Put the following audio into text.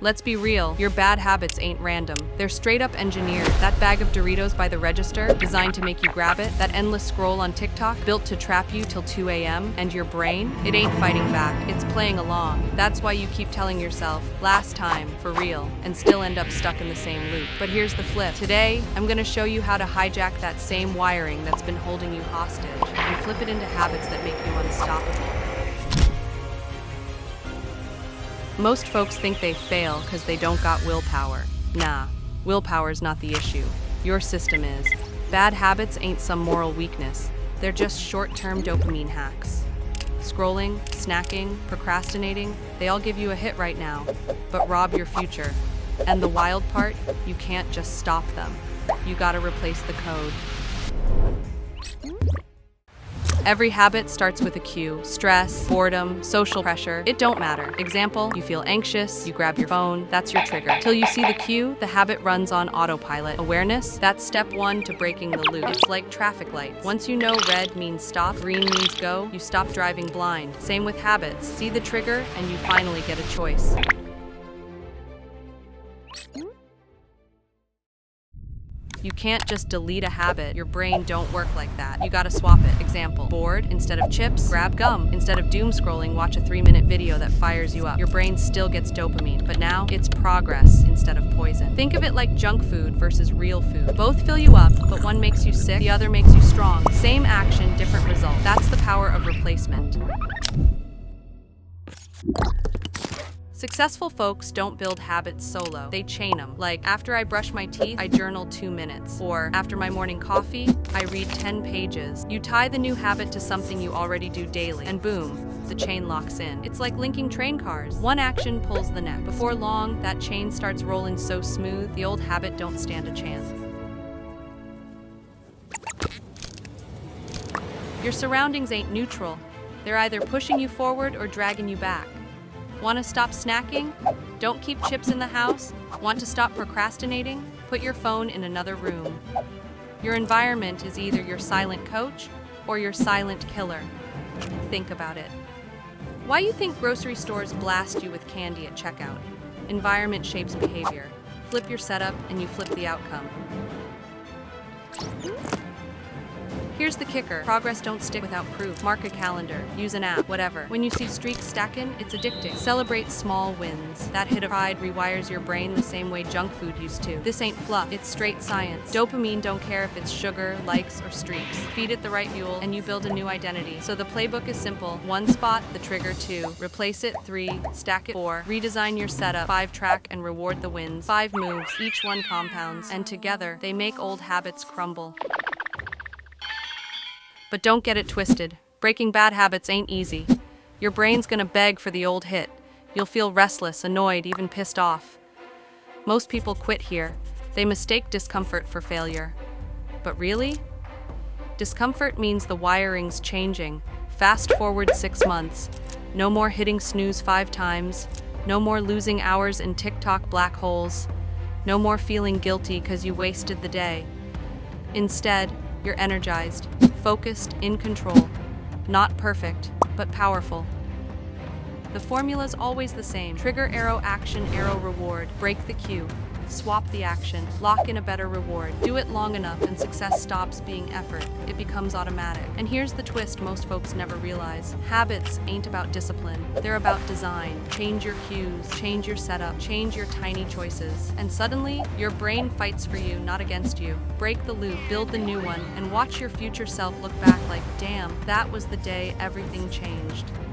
Let's be real, your bad habits ain't random. They're straight up engineered. That bag of Doritos by the register, designed to make you grab it, that endless scroll on TikTok, built to trap you till 2 a.m., and your brain, it ain't fighting back, it's playing along. That's why you keep telling yourself, last time, for real, and still end up stuck in the same loop. But here's the flip. Today, I'm gonna show you how to hijack that same wiring that's been holding you hostage, and flip it into habits that make you unstoppable. Most folks think they fail because they don't got willpower. Nah, willpower's not the issue. Your system is. Bad habits ain't some moral weakness. They're just short-term dopamine hacks. Scrolling, snacking, procrastinating, they all give you a hit right now, but rob your future. And the wild part, you can't just stop them. You gotta replace the code. Every habit starts with a cue. Stress, boredom, social pressure, it don't matter. Example, you feel anxious, you grab your phone, that's your trigger. Till you see the cue, the habit runs on autopilot. Awareness, that's step one to breaking the loop. It's like traffic lights. Once you know red means stop, green means go, you stop driving blind. Same with habits. See the trigger, and you finally get a choice. You can't just delete a habit. Your brain don't work like that. You gotta swap it. Example, bored, instead of chips, grab gum. Instead of doom scrolling, watch a 3-minute video that fires you up. Your brain still gets dopamine, but now it's progress instead of poison. Think of it like junk food versus real food. Both fill you up, but one makes you sick, the other makes you strong. Same action, different result. That's the power of replacement. Successful folks don't build habits solo, they chain them. Like, after I brush my teeth, I journal 2 minutes. Or, after my morning coffee, I read 10 pages. You tie the new habit to something you already do daily, and boom, the chain locks in. It's like linking train cars. One action pulls the next. Before long, that chain starts rolling so smooth, the old habit don't stand a chance. Your surroundings ain't neutral. They're either pushing you forward or dragging you back. Want to stop snacking? Don't keep chips in the house? Want to stop procrastinating? Put your phone in another room. Your environment is either your silent coach or your silent killer. Think about it. Why you think grocery stores blast you with candy at checkout? Environment shapes behavior. Flip your setup and you flip the outcome. Here's the kicker. Progress don't stick without proof. Mark a calendar, use an app, whatever. When you see streaks stacking, it's addicting. Celebrate small wins. That hit of pride rewires your brain the same way junk food used to. This ain't fluff, it's straight science. Dopamine don't care if it's sugar, likes, or streaks. Feed it the right fuel, and you build a new identity. So the playbook is simple. 1 spot, the trigger 2. Replace it 3, stack it 4. Redesign your setup 5, track and reward the wins. 5 moves, each one compounds, and together, they make old habits crumble. But don't get it twisted. Breaking bad habits ain't easy. Your brain's gonna beg for the old hit. You'll feel restless, annoyed, even pissed off. Most people quit here. They mistake discomfort for failure. But really? Discomfort means the wiring's changing. Fast forward 6 months. No more hitting snooze 5 times. No more losing hours in TikTok black holes. No more feeling guilty because you wasted the day. Instead, you're energized, focused, in control. Not perfect, but powerful. The formula's always the same. Trigger, arrow, action, arrow, reward. Break the cue. Swap the action. Lock in a better reward. Do it long enough and success stops being effort. It becomes automatic. And here's the twist most folks never realize. Habits ain't about discipline. They're about design. Change your cues, change your setup, change your tiny choices. And suddenly, your brain fights for you, not against you. Break the loop, build the new one, and watch your future self look back like, damn, that was the day everything changed.